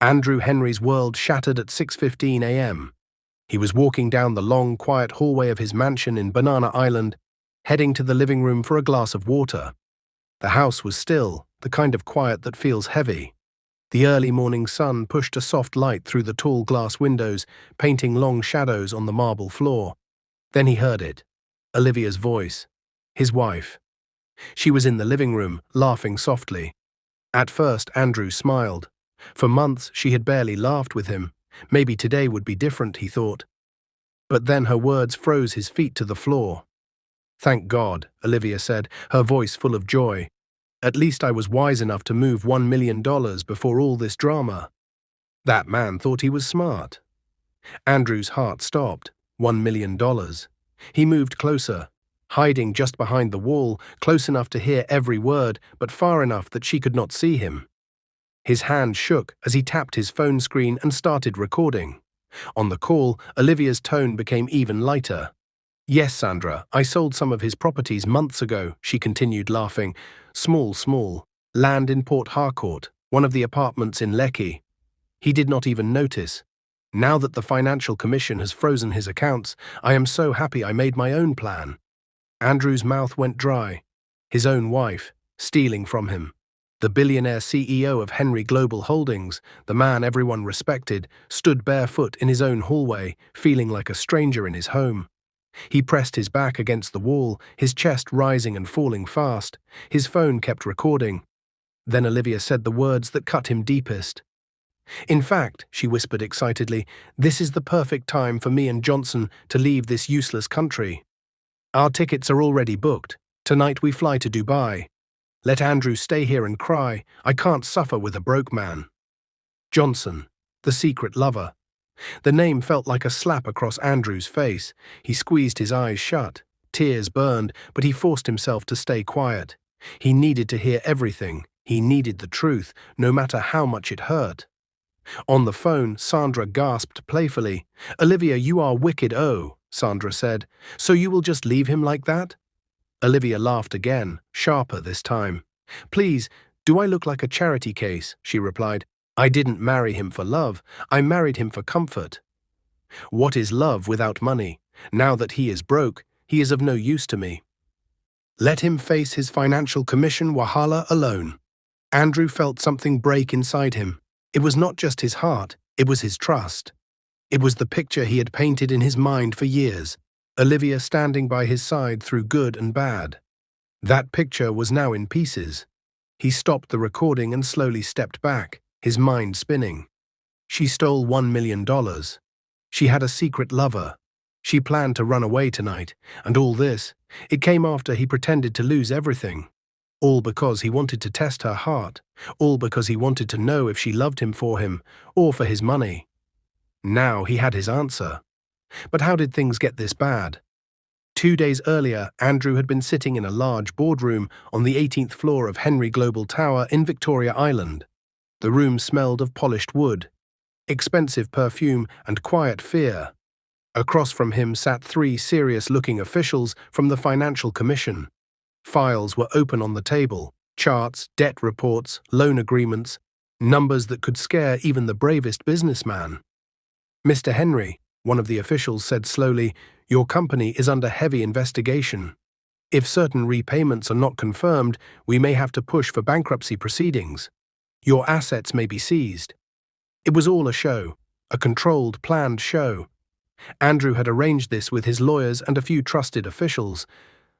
Andrew Henry's world shattered at 6:15 a.m. He was walking down the long, quiet hallway of his mansion in Banana Island, heading to the living room for a glass of water. The house was still, the kind of quiet that feels heavy. The early morning sun pushed a soft light through the tall glass windows, painting long shadows on the marble floor. Then he heard it. Olivia's voice. His wife. She was in the living room, laughing softly. At first, Andrew smiled. For months, she had barely laughed with him. Maybe today would be different, he thought. But then her words froze his feet to the floor. "Thank God," Olivia said, her voice full of joy. "At least I was wise enough to move $1 million before all this drama." That man thought he was smart. Andrew's heart stopped. $1 million. He moved closer, hiding just behind the wall, close enough to hear every word, but far enough that she could not see him. His hand shook as he tapped his phone screen and started recording. On the call, Olivia's tone became even lighter. "Yes, Sandra, I sold some of his properties months ago," she continued, laughing. Small. Land in Port Harcourt, one of the apartments in Lekki. He did not even notice. Now that the Financial Commission has frozen his accounts, I am so happy I made my own plan." Andrew's mouth went dry. His own wife, stealing from him. The billionaire CEO of Henry Global Holdings, the man everyone respected, stood barefoot in his own hallway, feeling like a stranger in his home. He pressed his back against the wall, his chest rising and falling fast. His phone kept recording. Then Olivia said the words that cut him deepest. "In fact," she whispered excitedly, "this is the perfect time for me and Johnson to leave this useless country. Our tickets are already booked. Tonight we fly to Dubai. Let Andrew stay here and cry. I can't suffer with a broke man." Johnson, the secret lover. The name felt like a slap across Andrew's face. He squeezed his eyes shut. Tears burned, but he forced himself to stay quiet. He needed to hear everything. He needed the truth, no matter how much it hurt. On the phone, Sandra gasped playfully. "Olivia, you are wicked, oh," Sandra said. "So you will just leave him like that?" Olivia laughed again, sharper this time. "Please, do I look like a charity case?" she replied. "I didn't marry him for love. I married him for comfort. What is love without money? Now that he is broke, he is of no use to me. Let him face his Financial Commission wahala alone." Andrew felt something break inside him. It was not just his heart, it was his trust. It was the picture he had painted in his mind for years, Olivia standing by his side through good and bad. That picture was now in pieces. He stopped the recording and slowly stepped back, his mind spinning. She stole $1 million. She had a secret lover. She planned to run away tonight, and all this, it came after he pretended to lose everything. All because he wanted to test her heart, all because he wanted to know if she loved him for him, or for his money. Now he had his answer. But how did things get this bad? 2 days earlier, Andrew had been sitting in a large boardroom on the 18th floor of Henry Global Tower in Victoria Island. The room smelled of polished wood, expensive perfume, and quiet fear. Across from him sat 3 serious-looking officials from the Financial Commission. Files were open on the table, charts, debt reports, loan agreements, numbers that could scare even the bravest businessman. "Mr. Henry," one of the officials said slowly, "your company is under heavy investigation. If certain repayments are not confirmed, we may have to push for bankruptcy proceedings. Your assets may be seized." It was all a show, a controlled, planned show. Andrew had arranged this with his lawyers and a few trusted officials.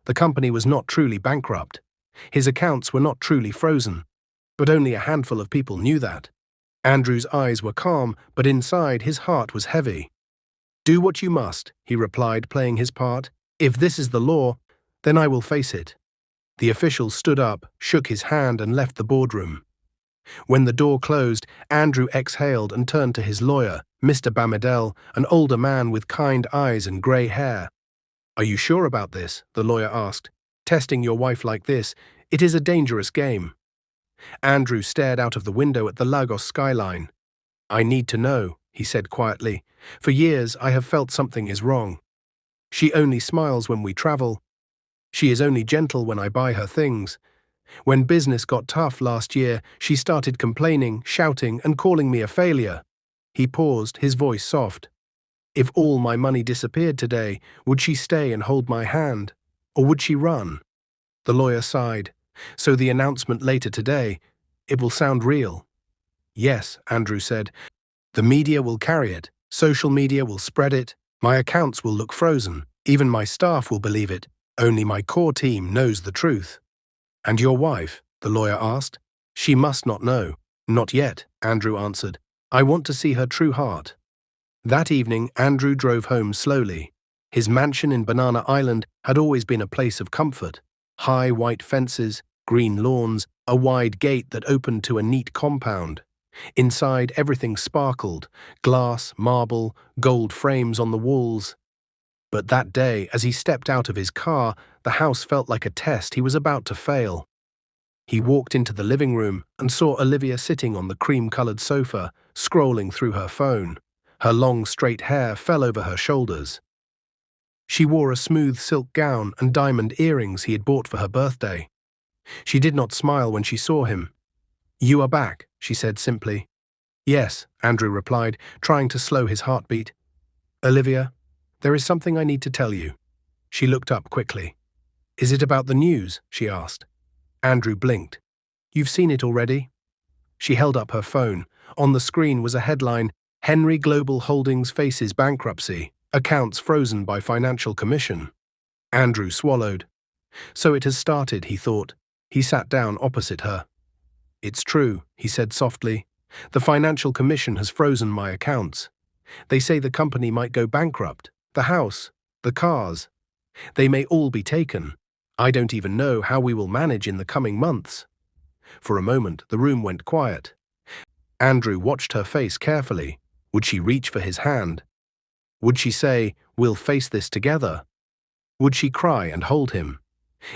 The company was not truly bankrupt. His accounts were not truly frozen. But only a handful of people knew that. Andrew's eyes were calm, but inside his heart was heavy. "Do what you must," he replied, playing his part. "If this is the law, then I will face it." The official stood up, shook his hand, and left the boardroom. When the door closed, Andrew exhaled and turned to his lawyer, Mr. Bamidel, an older man with kind eyes and grey hair. "Are you sure about this?" the lawyer asked. "Testing your wife like this, it is a dangerous game." Andrew stared out of the window at the Lagos skyline. "I need to know," he said quietly. "For years I have felt something is wrong. She only smiles when we travel. She is only gentle when I buy her things. When business got tough last year, she started complaining, shouting, and calling me a failure." He paused, his voice soft. "If all my money disappeared today, would she stay and hold my hand? Or would she run?" The lawyer sighed. "So the announcement later today, it will sound real." "Yes," Andrew said. "The media will carry it. Social media will spread it. My accounts will look frozen. Even my staff will believe it. Only my core team knows the truth." "And your wife?" the lawyer asked. "She must not know." "Not yet," Andrew answered. "I want to see her true heart." That evening, Andrew drove home slowly. His mansion in Banana Island had always been a place of comfort. High white fences, green lawns, a wide gate that opened to a neat compound. Inside, everything sparkled: glass, marble, gold frames on the walls. But that day, as he stepped out of his car, the house felt like a test he was about to fail. He walked into the living room and saw Olivia sitting on the cream-colored sofa, scrolling through her phone. Her long, straight hair fell over her shoulders. She wore a smooth silk gown and diamond earrings he had bought for her birthday. She did not smile when she saw him. "You are back," she said simply. "Yes," Andrew replied, trying to slow his heartbeat. "Olivia, there is something I need to tell you." She looked up quickly. "Is it about the news?" she asked. Andrew blinked. "You've seen it already?" She held up her phone. On the screen was a headline: "Henry Global Holdings faces bankruptcy. Accounts frozen by Financial Commission." Andrew swallowed. So it has started, he thought. He sat down opposite her. "It's true," he said softly. "The Financial Commission has frozen my accounts. They say the company might go bankrupt. The house, the cars. They may all be taken. I don't even know how we will manage in the coming months." For a moment, the room went quiet. Andrew watched her face carefully. Would she reach for his hand? Would she say, "We'll face this together"? Would she cry and hold him?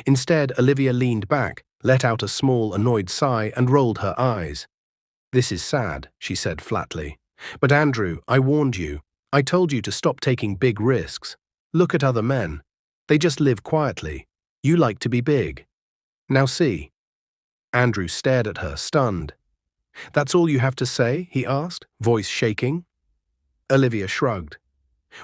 Instead, Olivia leaned back, let out a small, annoyed sigh, and rolled her eyes. "This is sad," she said flatly. "But Andrew, I warned you. I told you to stop taking big risks. Look at other men. They just live quietly. You like to be big. Now see." Andrew stared at her, stunned. "That's all you have to say?" he asked, voice shaking. Olivia shrugged.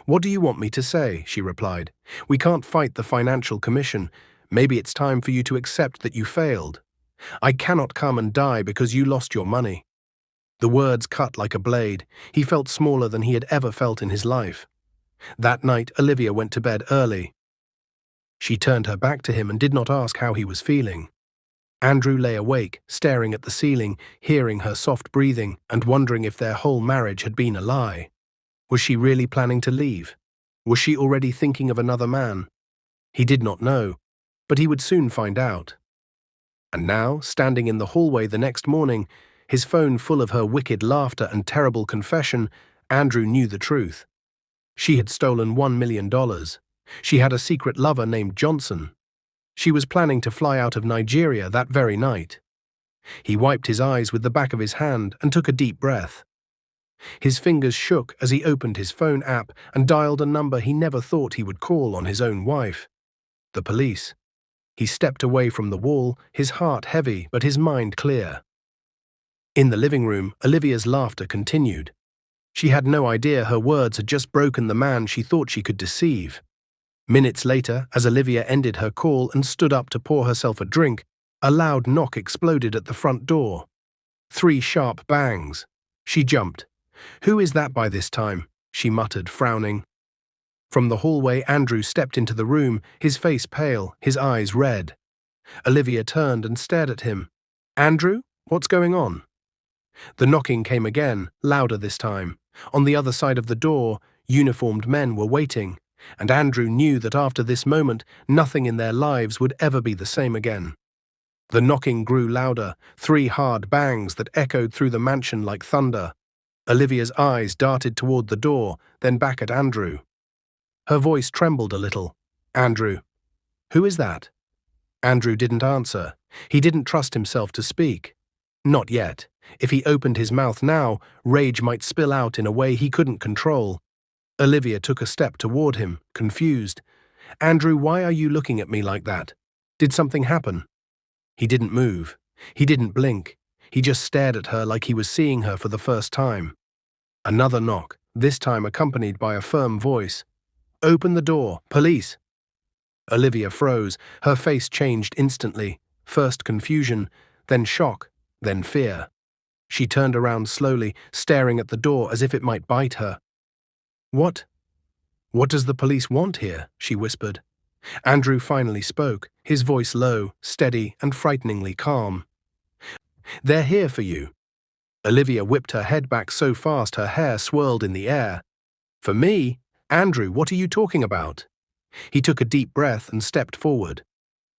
"What do you want me to say?" she replied. "We can't fight the Financial Commission. Maybe it's time for you to accept that you failed. I cannot come and die because you lost your money." The words cut like a blade. He felt smaller than he had ever felt in his life. That night, Olivia went to bed early. She turned her back to him and did not ask how he was feeling. Andrew lay awake, staring at the ceiling, hearing her soft breathing, and wondering if their whole marriage had been a lie. Was she really planning to leave? Was she already thinking of another man? He did not know, but he would soon find out. And now, standing in the hallway the next morning, his phone full of her wicked laughter and terrible confession, Andrew knew the truth. She had stolen $1 million. She had a secret lover named Johnson. She was planning to fly out of Nigeria that very night. He wiped his eyes with the back of his hand and took a deep breath. His fingers shook as he opened his phone app and dialed a number he never thought he would call on his own wife. The police. He stepped away from the wall, his heart heavy but his mind clear. In the living room, Olivia's laughter continued. She had no idea her words had just broken the man she thought she could deceive. Minutes later, as Olivia ended her call and stood up to pour herself a drink, a loud knock exploded at the front door. 3 sharp bangs. She jumped. "Who is that by this time?" she muttered, frowning. From the hallway, Andrew stepped into the room, his face pale, his eyes red. Olivia turned and stared at him. "Andrew, what's going on?" The knocking came again, louder this time. On the other side of the door, uniformed men were waiting, and Andrew knew that after this moment, nothing in their lives would ever be the same again. The knocking grew louder, 3 hard bangs that echoed through the mansion like thunder. Olivia's eyes darted toward the door, then back at Andrew. Her voice trembled a little. "Andrew." "Who is that?" Andrew didn't answer. He didn't trust himself to speak. Not yet. If he opened his mouth now, rage might spill out in a way he couldn't control. Olivia took a step toward him, confused. "Andrew, why are you looking at me like that? Did something happen?" He didn't move. He didn't blink. He just stared at her like he was seeing her for the first time. Another knock, this time accompanied by a firm voice. "Open the door, police!" Olivia froze, her face changed instantly, first confusion, then shock, then fear. She turned around slowly, staring at the door as if it might bite her. "What does the police want here?" she whispered. Andrew finally spoke, his voice low, steady, and frighteningly calm. "They're here for you." Olivia whipped her head back so fast her hair swirled in the air. "For me? Andrew, what are you talking about?" He took a deep breath and stepped forward.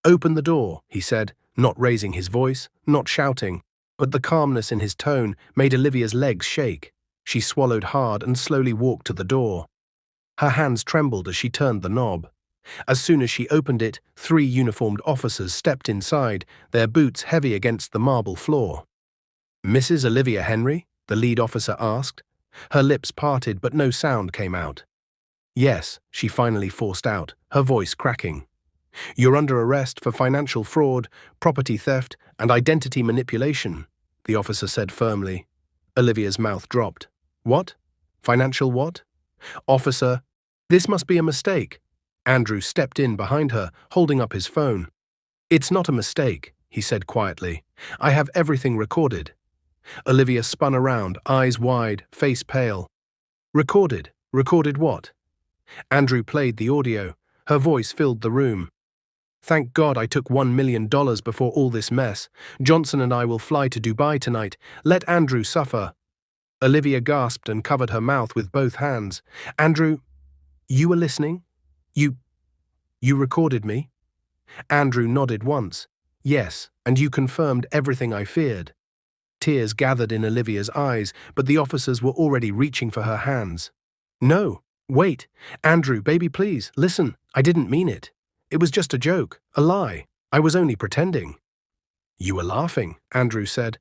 "Open the door," he said, not raising his voice, not shouting, but the calmness in his tone made Olivia's legs shake. She swallowed hard and slowly walked to the door. Her hands trembled as she turned the knob. As soon as she opened it, 3 uniformed officers stepped inside, their boots heavy against the marble floor. "Mrs. Olivia Henry?" the lead officer asked. Her lips parted but no sound came out. "Yes," she finally forced out, her voice cracking. "You're under arrest for financial fraud, property theft, and identity manipulation," the officer said firmly. Olivia's mouth dropped. "What? Financial what?" "Officer, this must be a mistake." Andrew stepped in behind her, holding up his phone. "It's not a mistake," he said quietly. "I have everything recorded." Olivia spun around, eyes wide, face pale. "Recorded? Recorded what?" Andrew played the audio. Her voice filled the room. "Thank God I took $1 million before all this mess. Johnson and I will fly to Dubai tonight. Let Andrew suffer." Olivia gasped and covered her mouth with both hands. "Andrew, you were listening? You recorded me?" Andrew nodded once. "Yes, and you confirmed everything I feared." Tears gathered in Olivia's eyes, but the officers were already reaching for her hands. "No, wait. Andrew, baby, please, listen. I didn't mean it. It was just a joke, a lie. I was only pretending." "You were laughing," Andrew said.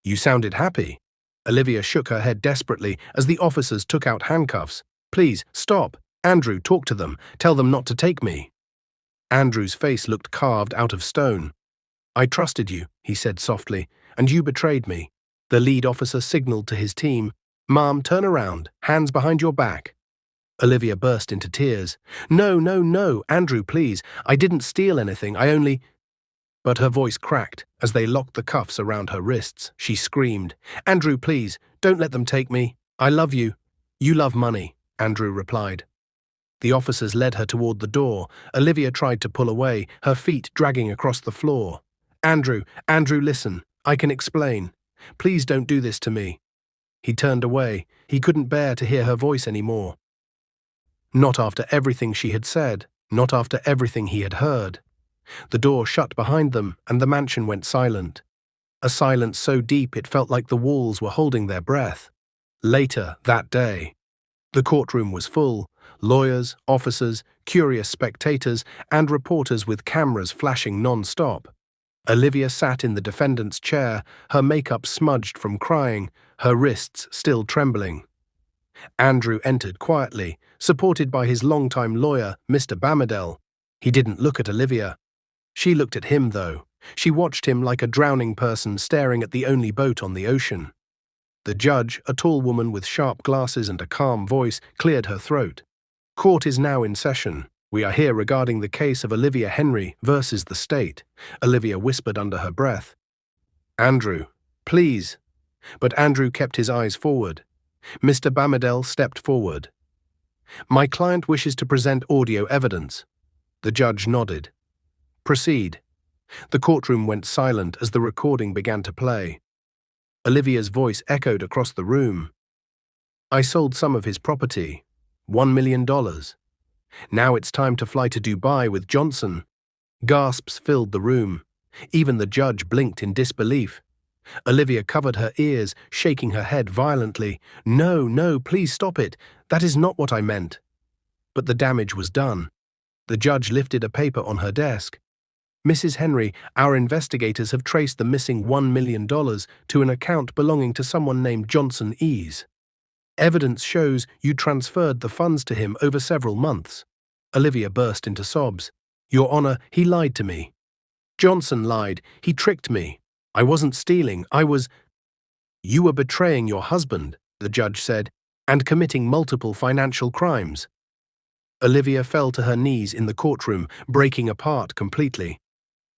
"You sounded happy." Olivia shook her head desperately as the officers took out handcuffs. "Please, stop. Andrew, talk to them. Tell them not to take me." Andrew's face looked carved out of stone. "I trusted you," he said softly, "and you betrayed me." The lead officer signaled to his team, "Ma'am, turn around, hands behind your back." Olivia burst into tears. No, Andrew, please. I didn't steal anything, I only—" But her voice cracked as they locked the cuffs around her wrists. She screamed, "Andrew, please, don't let them take me. I love you." "You love money," Andrew replied. The officers led her toward the door. Olivia tried to pull away, her feet dragging across the floor. Andrew, listen. I can explain. Please don't do this to me." He turned away. He couldn't bear to hear her voice anymore. Not after everything she had said, not after everything he had heard. The door shut behind them, and the mansion went silent. A silence so deep it felt like the walls were holding their breath. Later, that day, the courtroom was full. Lawyers, officers, curious spectators, and reporters with cameras flashing non-stop. Olivia sat in the defendant's chair, her makeup smudged from crying, her wrists still trembling. Andrew entered quietly, supported by his longtime lawyer, Mr. Bamadel. He didn't look at Olivia. She looked at him, though. She watched him like a drowning person staring at the only boat on the ocean. The judge, a tall woman with sharp glasses and a calm voice, cleared her throat. "Court is now in session. We are here regarding the case of Olivia Henry versus the state," Olivia whispered under her breath. "Andrew, please." But Andrew kept his eyes forward. Mr. Bamadel stepped forward. "My client wishes to present audio evidence." The judge nodded. "Proceed." The courtroom went silent as the recording began to play. Olivia's voice echoed across the room. "I sold some of his property. $1 million. Now it's time to fly to Dubai with Johnson." Gasps filled the room. Even the judge blinked in disbelief. Olivia covered her ears, shaking her head violently. No, please stop it. That is not what I meant." But the damage was done. The judge lifted a paper on her desk. "Mrs. Henry, our investigators have traced the missing $1 million to an account belonging to someone named Johnson Ease. Evidence shows you transferred the funds to him over several months." Olivia burst into sobs. "Your Honor, he lied to me." Johnson lied. He tricked me. I wasn't stealing. You were betraying your husband, the judge said, and committing multiple financial crimes. Olivia fell to her knees in the courtroom, breaking apart completely.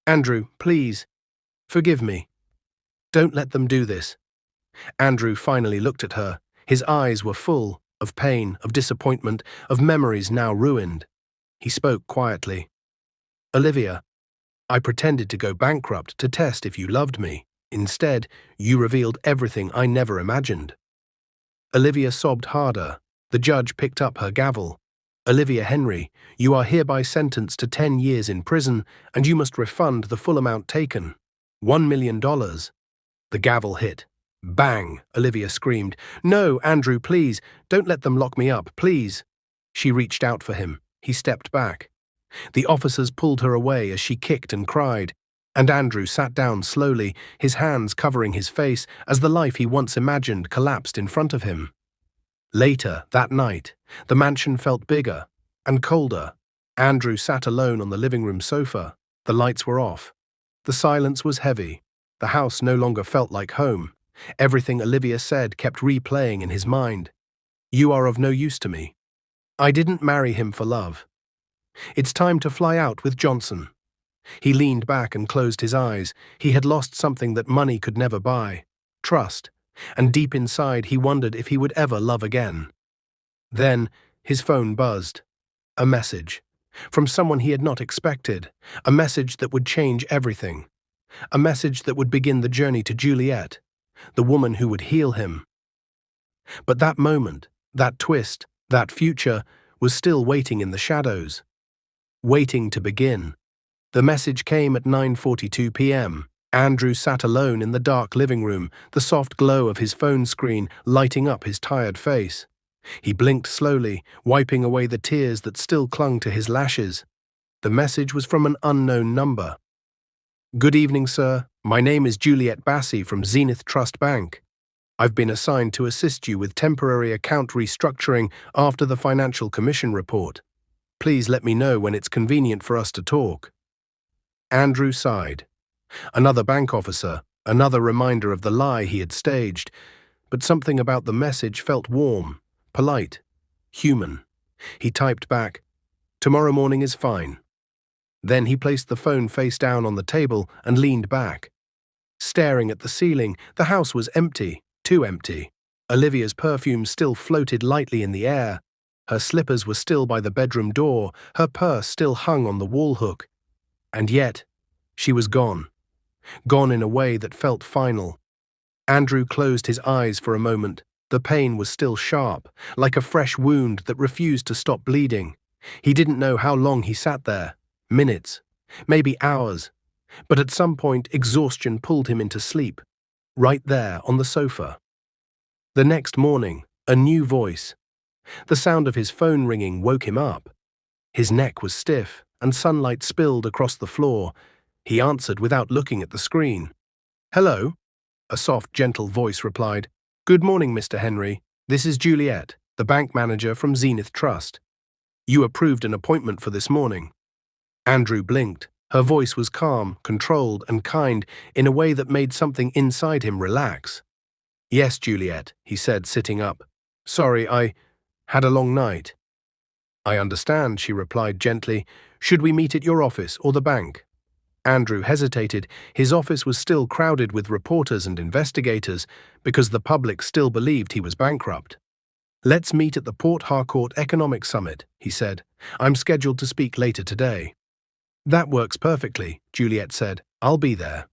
Andrew, please, forgive me. Don't let them do this. Andrew finally looked at her. His eyes were full of pain, of disappointment, of memories now ruined. He spoke quietly. Olivia, I pretended to go bankrupt to test if you loved me. Instead, you revealed everything I never imagined. Olivia sobbed harder. The judge picked up her gavel. Olivia Henry, you are hereby sentenced to 10 years in prison, and you must refund the full amount taken. $1 million. The gavel hit. Bang! Olivia screamed. No, Andrew, please, don't let them lock me up, please. She reached out for him. He stepped back. The officers pulled her away as she kicked and cried, and Andrew sat down slowly, his hands covering his face as the life he once imagined collapsed in front of him. Later, that night, the mansion felt bigger and colder. Andrew sat alone on the living room sofa. The lights were off. The silence was heavy. The house no longer felt like home. Everything Olivia said kept replaying in his mind. You are of no use to me. I didn't marry him for love. It's time to fly out with Johnson. He leaned back and closed his eyes. He had lost something that money could never buy. Trust. And deep inside he wondered if he would ever love again. Then his phone buzzed. A message. From someone he had not expected. A message that would change everything. A message that would begin the journey to Juliet, the woman who would heal him. But that moment, that twist, that future, was still waiting in the shadows. Waiting to begin. The message came at 9:42 p.m. Andrew sat alone in the dark living room, the soft glow of his phone screen lighting up his tired face. He blinked slowly, wiping away the tears that still clung to his lashes. The message was from an unknown number. Good evening, sir. My name is Juliet Bassi from Zenith Trust Bank. I've been assigned to assist you with temporary account restructuring after the Financial Commission report. Please let me know when it's convenient for us to talk. Andrew sighed. Another bank officer, another reminder of the lie he had staged, but something about the message felt warm, polite, human. He typed back, "Tomorrow morning is fine." Then he placed the phone face down on the table and leaned back. Staring at the ceiling, the house was empty, too empty. Olivia's perfume still floated lightly in the air. Her slippers were still by the bedroom door, her purse still hung on the wall hook. And yet, she was gone. Gone in a way that felt final. Andrew closed his eyes for a moment. The pain was still sharp, like a fresh wound that refused to stop bleeding. He didn't know how long he sat there. Minutes, maybe hours. But at some point, exhaustion pulled him into sleep. Right there on the sofa. The next morning, a new voice. The sound of his phone ringing woke him up. His neck was stiff, and sunlight spilled across the floor. He answered without looking at the screen. "Hello?" A soft, gentle voice replied. "Good morning, Mr. Henry. This is Juliet, the bank manager from Zenith Trust. You approved an appointment for this morning." Andrew blinked. Her voice was calm, controlled, and kind in a way that made something inside him relax. "Yes, Juliet," he said, sitting up. "Sorry, I had a long night." "I understand," she replied gently. "Should we meet at your office or the bank?" Andrew hesitated. His office was still crowded with reporters and investigators because the public still believed he was bankrupt. "Let's meet at the Port Harcourt Economic Summit," he said. "I'm scheduled to speak later today." "That works perfectly," Juliet said. "I'll be there."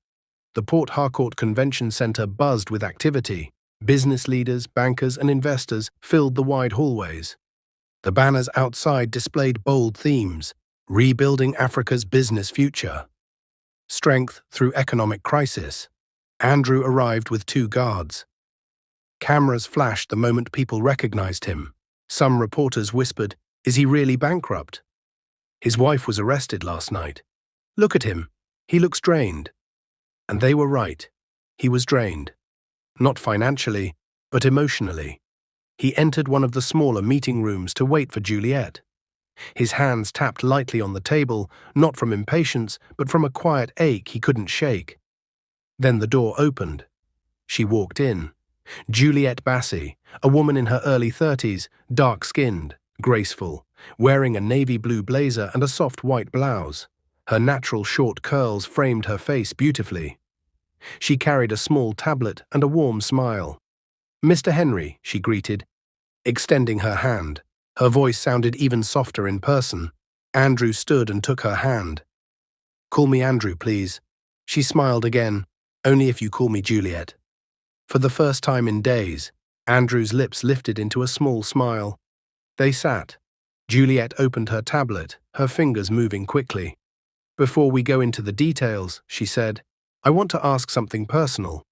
The Port Harcourt Convention Center buzzed with activity. Business leaders, bankers, and investors filled the wide hallways. The banners outside displayed bold themes: rebuilding Africa's business future, strength through economic crisis. Andrew arrived with 2 guards. Cameras flashed the moment people recognized him. Some reporters whispered, "Is he really bankrupt? His wife was arrested last night. Look at him. He looks drained." And they were right. He was drained. Not financially, but emotionally. He entered one of the smaller meeting rooms to wait for Juliet. His hands tapped lightly on the table, not from impatience, but from a quiet ache he couldn't shake. Then the door opened. She walked in. Juliet Bassi, a woman in her early 30s, dark-skinned, graceful, wearing a navy blue blazer and a soft white blouse. Her natural short curls framed her face beautifully. She carried a small tablet and a warm smile. "Mr. Henry," she greeted, extending her hand. Her voice sounded even softer in person. Andrew stood and took her hand. "Call me Andrew, please." She smiled again. "Only if you call me Juliet." For the first time in days, Andrew's lips lifted into a small smile. They sat. Juliet opened her tablet, her fingers moving quickly. "Before we go into the details," she said, "I want to ask something personal."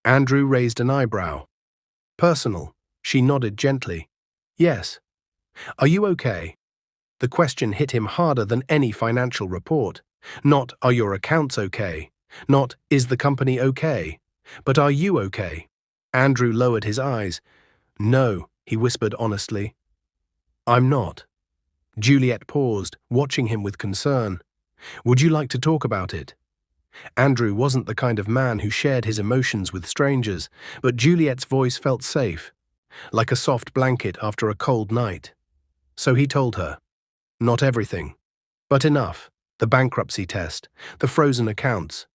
Andrew raised an eyebrow. "Personal?" She nodded gently. "Yes." "Are you okay?" The question hit him harder than any financial report. Not, "Are your accounts okay?" Not, "Is the company okay?" But, "Are you okay?" Andrew lowered his eyes. "No," he whispered honestly. "I'm not." Juliet paused, watching him with concern. "Would you like to talk about it?" Andrew wasn't the kind of man who shared his emotions with strangers, but Juliet's voice felt safe, like a soft blanket after a cold night. So he told her. Not everything, but enough. The bankruptcy test, the frozen accounts,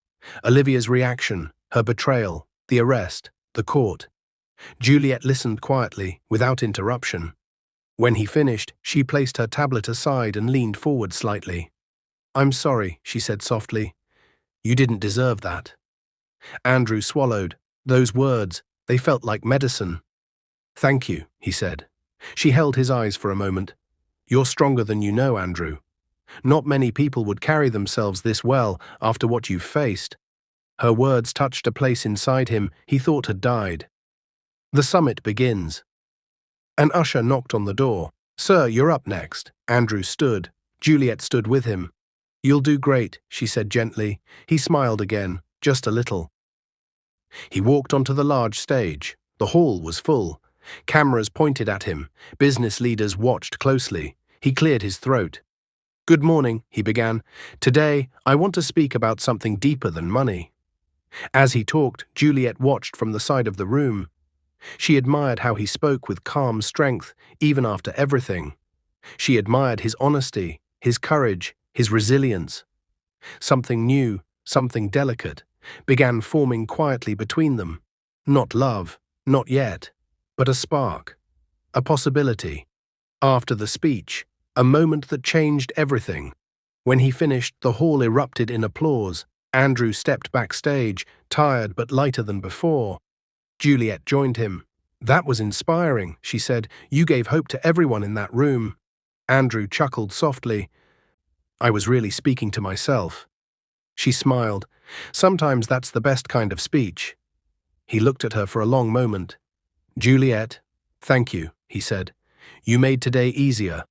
Olivia's reaction, her betrayal, the arrest, the court. Juliet listened quietly, without interruption. When he finished, she placed her tablet aside and leaned forward slightly. "I'm sorry," she said softly. "You didn't deserve that." Andrew swallowed. Those words, they felt like medicine. "Thank you," he said. She held his eyes for a moment. "You're stronger than you know, Andrew. Not many people would carry themselves this well after what you've faced." Her words touched a place inside him he thought had died. The summit begins. An usher knocked on the door. "Sir, you're up next." Andrew stood. Juliet stood with him. "You'll do great," she said gently. He smiled again, just a little. He walked onto the large stage. The hall was full. Cameras pointed at him. Business leaders watched closely. He cleared his throat. "Good morning," he began. "Today, I want to speak about something deeper than money." As he talked, Juliet watched from the side of the room. She admired how he spoke with calm strength, even after everything. She admired his honesty, his courage, his resilience. Something new, something delicate, began forming quietly between them. Not love, not yet, but a spark, a possibility. After the speech, a moment that changed everything. When he finished, the hall erupted in applause. Andrew stepped backstage, tired but lighter than before. Juliet joined him. "That was inspiring," she said. "You gave hope to everyone in that room." Andrew chuckled softly. "I was really speaking to myself." She smiled. "Sometimes that's the best kind of speech." He looked at her for a long moment. "Juliet, thank you," he said. "You made today easier."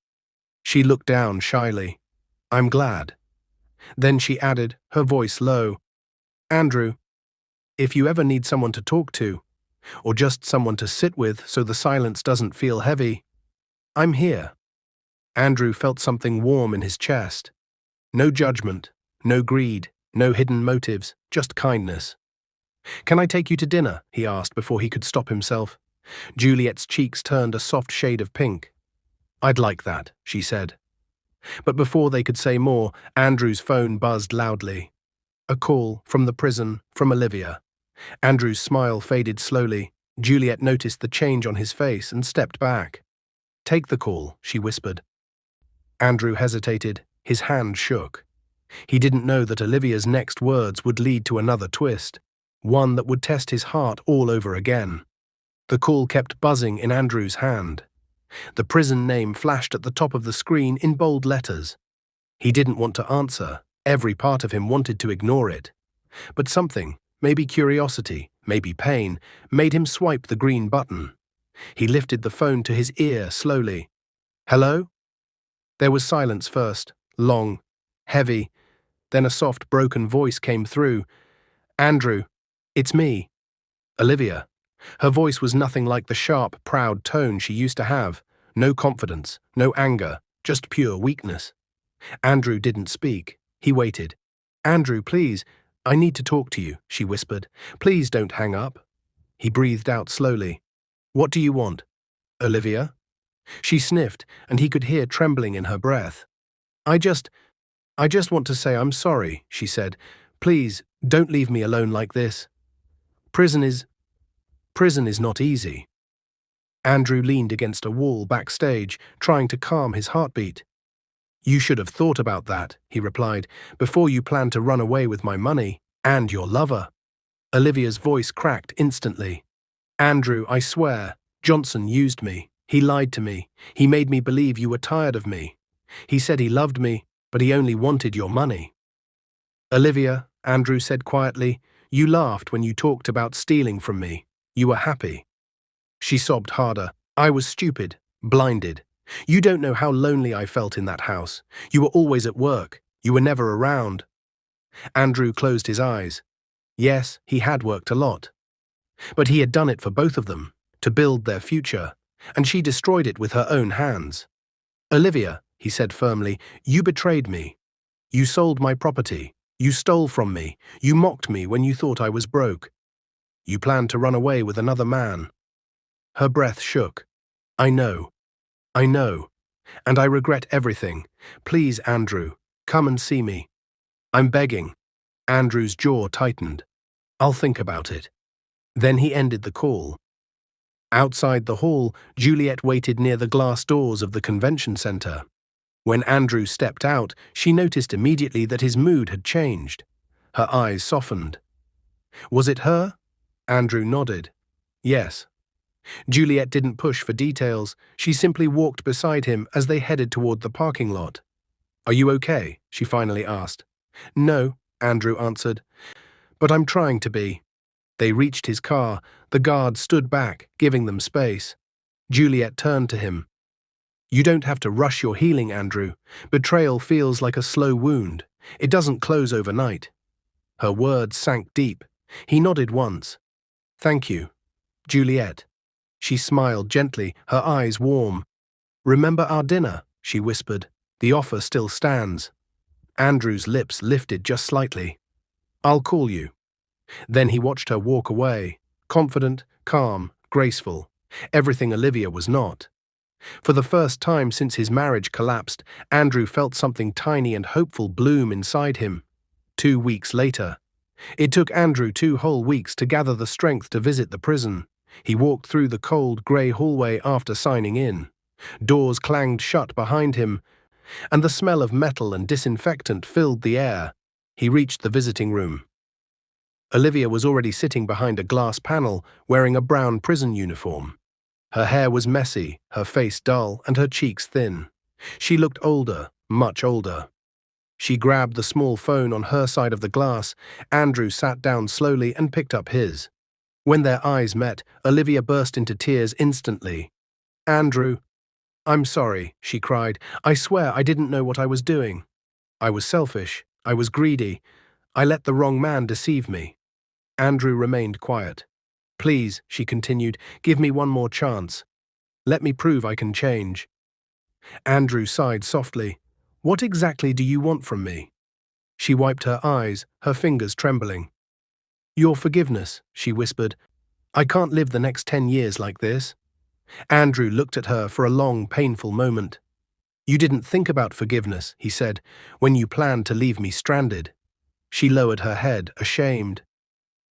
She looked down shyly. "I'm glad." Then she added, her voice low, "Andrew, if you ever need someone to talk to, or just someone to sit with so the silence doesn't feel heavy, I'm here." Andrew felt something warm in his chest. No judgment, no greed, no hidden motives, just kindness. "Can I take you to dinner?" he asked before he could stop himself. Juliet's cheeks turned a soft shade of pink. "I'd like that," she said. But before they could say more, Andrew's phone buzzed loudly. A call from the prison, from Olivia. Andrew's smile faded slowly. Juliet noticed the change on his face and stepped back. "Take the call," she whispered. Andrew hesitated. His hand shook. He didn't know that Olivia's next words would lead to another twist, one that would test his heart all over again. The call kept buzzing in Andrew's hand. The prison name flashed at the top of the screen in bold letters. He didn't want to answer. Every part of him wanted to ignore it. But something, maybe curiosity, maybe pain, made him swipe the green button. He lifted the phone to his ear slowly. "Hello?" There was silence first, long, heavy. Then a soft, broken voice came through. "Andrew, it's me." Olivia. Her voice was nothing like the sharp, proud tone she used to have. No confidence, no anger, just pure weakness. Andrew didn't speak. He waited. "Andrew, please, I need to talk to you," she whispered. "Please don't hang up." He breathed out slowly. "What do you want? Olivia?" She sniffed, and he could hear trembling in her breath. I just want to say I'm sorry," she said. "Please, don't leave me alone like this. Prison is not easy." Andrew leaned against a wall backstage, trying to calm his heartbeat. "You should have thought about that," he replied, "before you planned to run away with my money and your lover." Olivia's voice cracked instantly. "Andrew, I swear, Johnson used me. He lied to me. He made me believe you were tired of me. He said he loved me, but he only wanted your money." "Olivia," Andrew said quietly, "you laughed when you talked about stealing from me. You were happy." She sobbed harder. "I was stupid, blinded. You don't know how lonely I felt in that house. You were always at work. You were never around." Andrew closed his eyes. Yes, he had worked a lot. But he had done it for both of them, to build their future, and she destroyed it with her own hands. "Olivia," he said firmly, "you betrayed me. You sold my property. You stole from me. You mocked me when you thought I was broke. You planned to run away with another man." Her breath shook. I know, and I regret everything. Please, Andrew, come and see me. I'm begging." Andrew's jaw tightened. "I'll think about it." Then he ended the call. Outside the hall, Juliet waited near the glass doors of the convention center. When Andrew stepped out, she noticed immediately that his mood had changed. Her eyes softened. "Was it her?" Andrew nodded. "Yes." Juliet didn't push for details. She simply walked beside him as they headed toward the parking lot. "Are you okay?" she finally asked. "No," Andrew answered, "but I'm trying to be." They reached his car. The guard stood back, giving them space. Juliet turned to him. "You don't have to rush your healing, Andrew. Betrayal feels like a slow wound. It doesn't close overnight." Her words sank deep. He nodded once. "Thank you, Juliet." She smiled gently, her eyes warm. "Remember our dinner," she whispered. "The offer still stands." Andrew's lips lifted just slightly. "I'll call you." Then he watched her walk away, confident, calm, graceful, everything Olivia was not. For the first time since his marriage collapsed, Andrew felt something tiny and hopeful bloom inside him. 2 weeks later. It took Andrew 2 whole weeks to gather the strength to visit the prison. He walked through the cold, grey hallway after signing in. Doors clanged shut behind him, and the smell of metal and disinfectant filled the air. He reached the visiting room. Olivia was already sitting behind a glass panel, wearing a brown prison uniform. Her hair was messy, her face dull, and her cheeks thin. She looked older, much older. She grabbed the small phone on her side of the glass. Andrew sat down slowly and picked up his. When their eyes met, Olivia burst into tears instantly. "Andrew, I'm sorry," she cried. "I swear I didn't know what I was doing. I was selfish. I was greedy. I let the wrong man deceive me." Andrew remained quiet. "Please," she continued, "give me one more chance. Let me prove I can change." Andrew sighed softly. "What exactly do you want from me?" She wiped her eyes, her fingers trembling. "Your forgiveness," she whispered. "I can't live the next 10 years like this." Andrew looked at her for a long, painful moment. "You didn't think about forgiveness," he said, "when you planned to leave me stranded." She lowered her head, ashamed.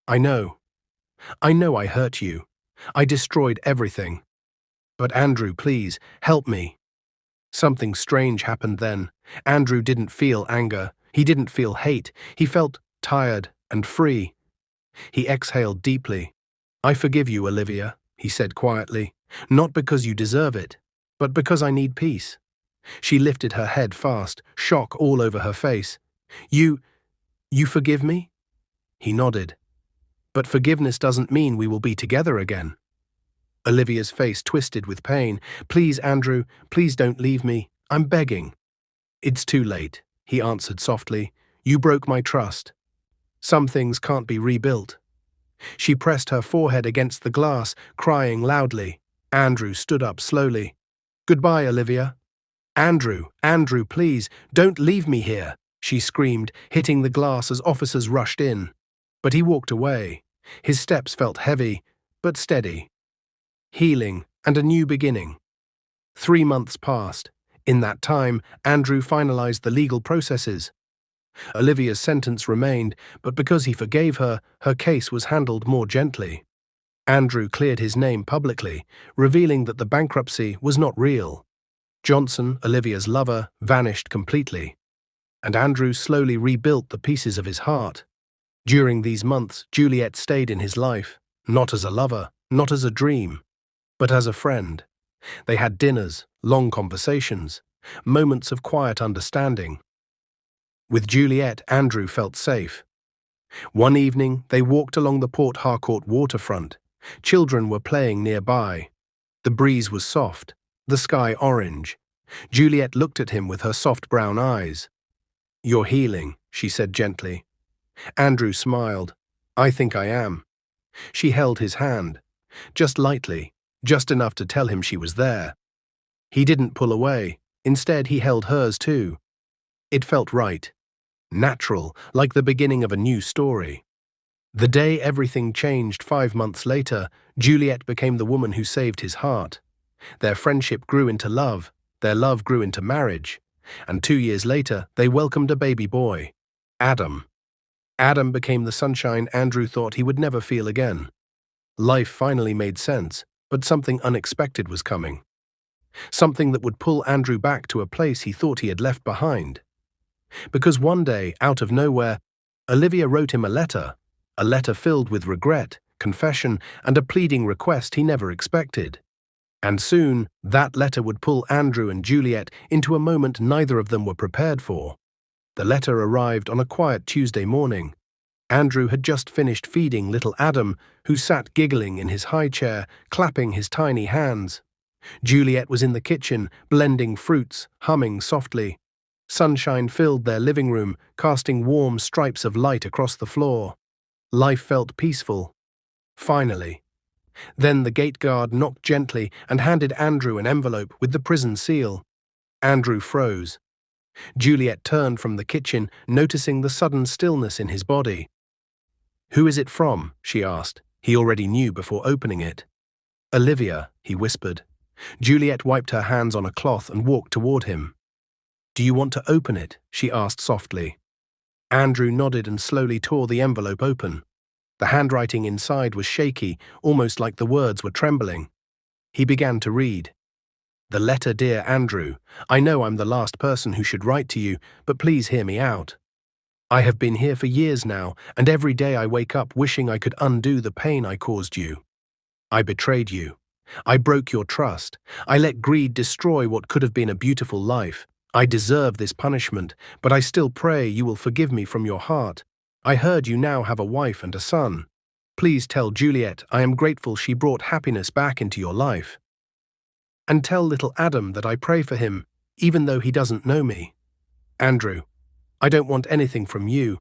I know I hurt you. I destroyed everything. But Andrew, please, help me." Something strange happened then. Andrew didn't feel anger. He didn't feel hate. He felt tired and free. He exhaled deeply. "I forgive you, Olivia," he said quietly. "Not because you deserve it, but because I need peace." She lifted her head fast, shock all over her face. You forgive me?" He nodded. "But forgiveness doesn't mean we will be together again." Olivia's face twisted with pain. "Please, Andrew, please don't leave me. I'm begging." "It's too late," he answered softly. "You broke my trust. Some things can't be rebuilt." She pressed her forehead against the glass, crying loudly. Andrew stood up slowly. "Goodbye, Olivia." "Andrew, Andrew, please, don't leave me here," she screamed, hitting the glass as officers rushed in. But he walked away. His steps felt heavy, but steady. Healing and a new beginning. 3 months passed. In that time, Andrew finalized the legal processes. Olivia's sentence remained, but because he forgave her, her case was handled more gently. Andrew cleared his name publicly, revealing that the bankruptcy was not real. Johnson, Olivia's lover, vanished completely, and Andrew slowly rebuilt the pieces of his heart. During these months, Juliet stayed in his life, not as a lover, not as a dream, but as a friend. They had dinners, long conversations, moments of quiet understanding. With Juliet, Andrew felt safe. One evening, they walked along the Port Harcourt waterfront. Children were playing nearby. The breeze was soft, the sky orange. Juliet looked at him with her soft brown eyes. "You're healing," she said gently. Andrew smiled. "I think I am." She held his hand, just lightly, just enough to tell him she was there. He didn't pull away. Instead, he held hers too. It felt right. Natural, like the beginning of a new story. The day everything changed 5 months later, Juliet became the woman who saved his heart. Their friendship grew into love, their love grew into marriage, and 2 years later, they welcomed a baby boy, Adam. Adam became the sunshine Andrew thought he would never feel again. Life finally made sense, but something unexpected was coming. Something that would pull Andrew back to a place he thought he had left behind. Because one day, out of nowhere, Olivia wrote him a letter filled with regret, confession, and a pleading request he never expected. And soon, that letter would pull Andrew and Juliet into a moment neither of them were prepared for. The letter arrived on a quiet Tuesday morning. Andrew had just finished feeding little Adam, who sat giggling in his high chair, clapping his tiny hands. Juliet was in the kitchen, blending fruits, humming softly. Sunshine filled their living room, casting warm stripes of light across the floor. Life felt peaceful. Finally. Then the gate guard knocked gently and handed Andrew an envelope with the prison seal. Andrew froze. Juliet turned from the kitchen, noticing the sudden stillness in his body. "Who is it from?" she asked. He already knew before opening it. "Olivia," he whispered. Juliet wiped her hands on a cloth and walked toward him. "Do you want to open it?" she asked softly. Andrew nodded and slowly tore the envelope open. The handwriting inside was shaky, almost like the words were trembling. He began to read. "The letter, dear Andrew. I know I'm the last person who should write to you, but please hear me out. I have been here for years now, and every day I wake up wishing I could undo the pain I caused you. I betrayed you. I broke your trust. I let greed destroy what could have been a beautiful life. I deserve this punishment, but I still pray you will forgive me from your heart. I heard you now have a wife and a son. Please tell Juliet I am grateful she brought happiness back into your life. And tell little Adam that I pray for him, even though he doesn't know me. Andrew, I don't want anything from you.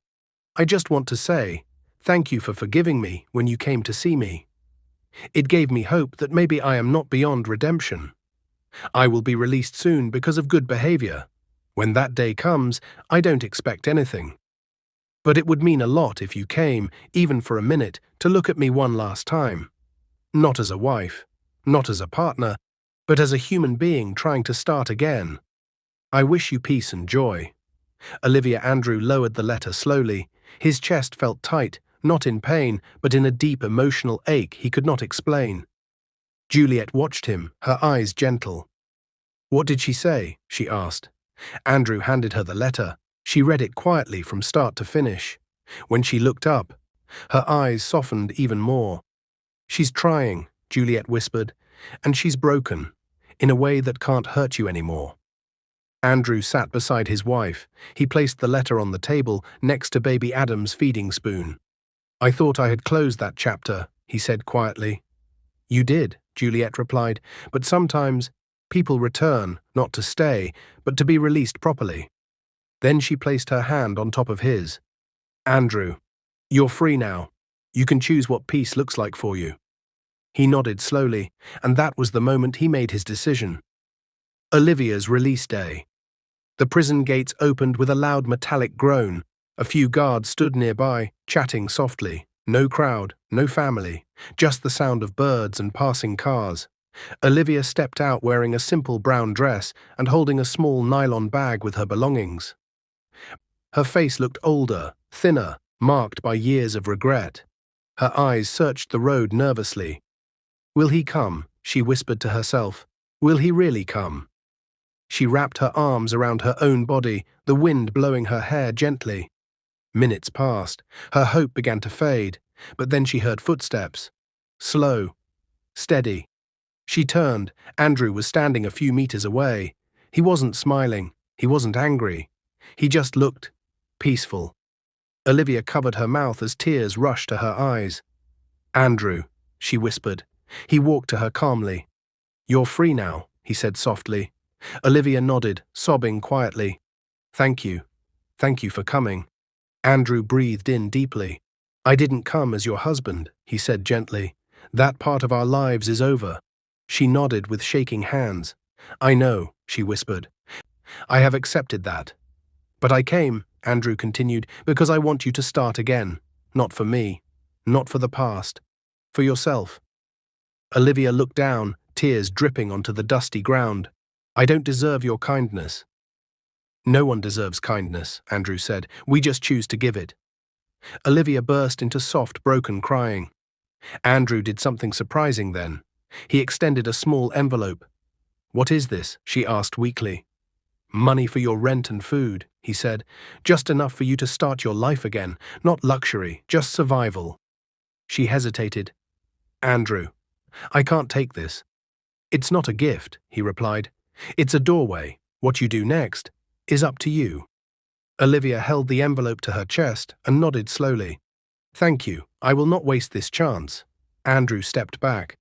I just want to say, thank you for forgiving me when you came to see me. It gave me hope that maybe I am not beyond redemption. I will be released soon because of good behavior. When that day comes, I don't expect anything. But it would mean a lot if you came, even for a minute, to look at me one last time. Not as a wife, not as a partner, but as a human being trying to start again. I wish you peace and joy." Olivia. Andrew lowered the letter slowly. His chest felt tight, not in pain, but in a deep emotional ache he could not explain. Juliet watched him, her eyes gentle. "What did she say?" she asked. Andrew handed her the letter. She read it quietly from start to finish. When she looked up, her eyes softened even more. "She's trying," Juliet whispered, "and she's broken, in a way that can't hurt you anymore." Andrew sat beside his wife. He placed the letter on the table next to baby Adam's feeding spoon. "I thought I had closed that chapter," he said quietly. "You did," Juliet replied, "but sometimes people return, not to stay, but to be released properly." Then she placed her hand on top of his. "Andrew, you're free now. You can choose what peace looks like for you." He nodded slowly, and that was the moment he made his decision. Olivia's release day. The prison gates opened with a loud metallic groan. A few guards stood nearby, chatting softly. No crowd, no family, just the sound of birds and passing cars. Olivia stepped out wearing a simple brown dress and holding a small nylon bag with her belongings. Her face looked older, thinner, marked by years of regret. Her eyes searched the road nervously. "Will he come?" she whispered to herself. "Will he really come?" She wrapped her arms around her own body, the wind blowing her hair gently. Minutes passed. Her hope began to fade, but then she heard footsteps. Slow, steady. She turned. Andrew was standing a few meters away. He wasn't smiling. He wasn't angry. He just looked peaceful. Olivia covered her mouth as tears rushed to her eyes. "Andrew," she whispered. He walked to her calmly. "You're free now," he said softly. Olivia nodded, sobbing quietly. "Thank you. Thank you for coming." Andrew breathed in deeply. "I didn't come as your husband," he said gently. "That part of our lives is over." She nodded with shaking hands. "I know," she whispered. "I have accepted that. But I came," Andrew continued, "because I want you to start again. Not for me. Not for the past. For yourself." Olivia looked down, tears dripping onto the dusty ground. "I don't deserve your kindness." "No one deserves kindness," Andrew said. "We just choose to give it." Olivia burst into soft, broken crying. Andrew did something surprising then. He extended a small envelope. "What is this?" she asked weakly. "Money for your rent and food," he said. "Just enough for you to start your life again. Not luxury, just survival." She hesitated. "Andrew, I can't take this." "It's not a gift," he replied. "It's a doorway. What you do next is up to you." Olivia held the envelope to her chest and nodded slowly. "Thank you. I will not waste this chance." Andrew stepped back.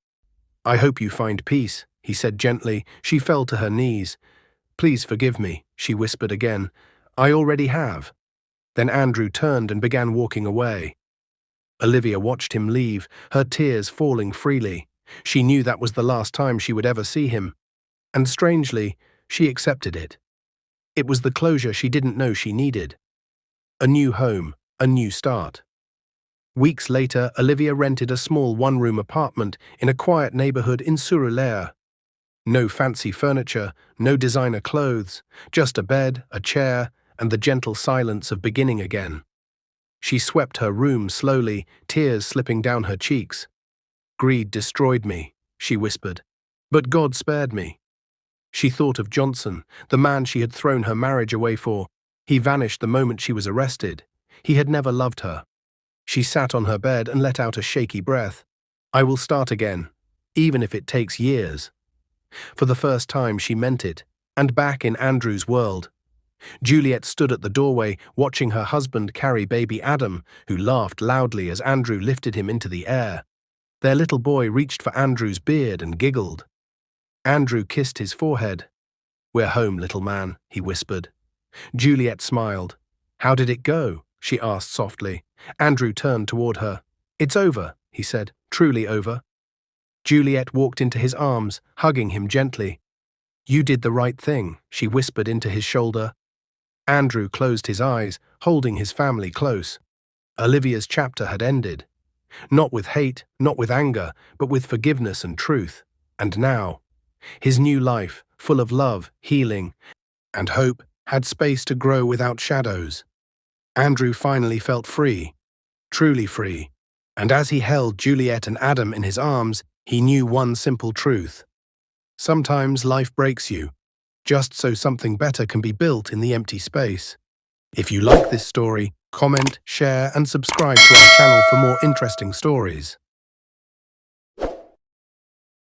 "I hope you find peace," he said gently. She fell to her knees. "Please forgive me," she whispered again. "I already have." Then Andrew turned and began walking away. Olivia watched him leave, her tears falling freely. She knew that was the last time she would ever see him. And strangely, she accepted it. It was the closure she didn't know she needed. A new home, a new start. Weeks later, Olivia rented a small one-room apartment in a quiet neighborhood in Surulere. No fancy furniture, no designer clothes, just a bed, a chair, and the gentle silence of beginning again. She swept her room slowly, tears slipping down her cheeks. "Greed destroyed me," she whispered. "But God spared me." She thought of Johnson, the man she had thrown her marriage away for. He vanished the moment she was arrested. He had never loved her. She sat on her bed and let out a shaky breath. "I will start again, even if it takes years." For the first time she meant it, and back in Andrew's world. Juliet stood at the doorway, watching her husband carry baby Adam, who laughed loudly as Andrew lifted him into the air. Their little boy reached for Andrew's beard and giggled. Andrew kissed his forehead. "We're home, little man," he whispered. Juliet smiled. "How did it go?" she asked softly. Andrew turned toward her. "It's over," he said. "Truly over." Juliet walked into his arms, hugging him gently. "You did the right thing," she whispered into his shoulder. Andrew closed his eyes, holding his family close. Olivia's chapter had ended. Not with hate, not with anger, but with forgiveness and truth. And now, his new life, full of love, healing, and hope, had space to grow without shadows. Andrew finally felt free, truly free. And as he held Juliet and Adam in his arms, he knew one simple truth. Sometimes life breaks you, just so something better can be built in the empty space. If you like this story, comment, share, and subscribe to our channel for more interesting stories.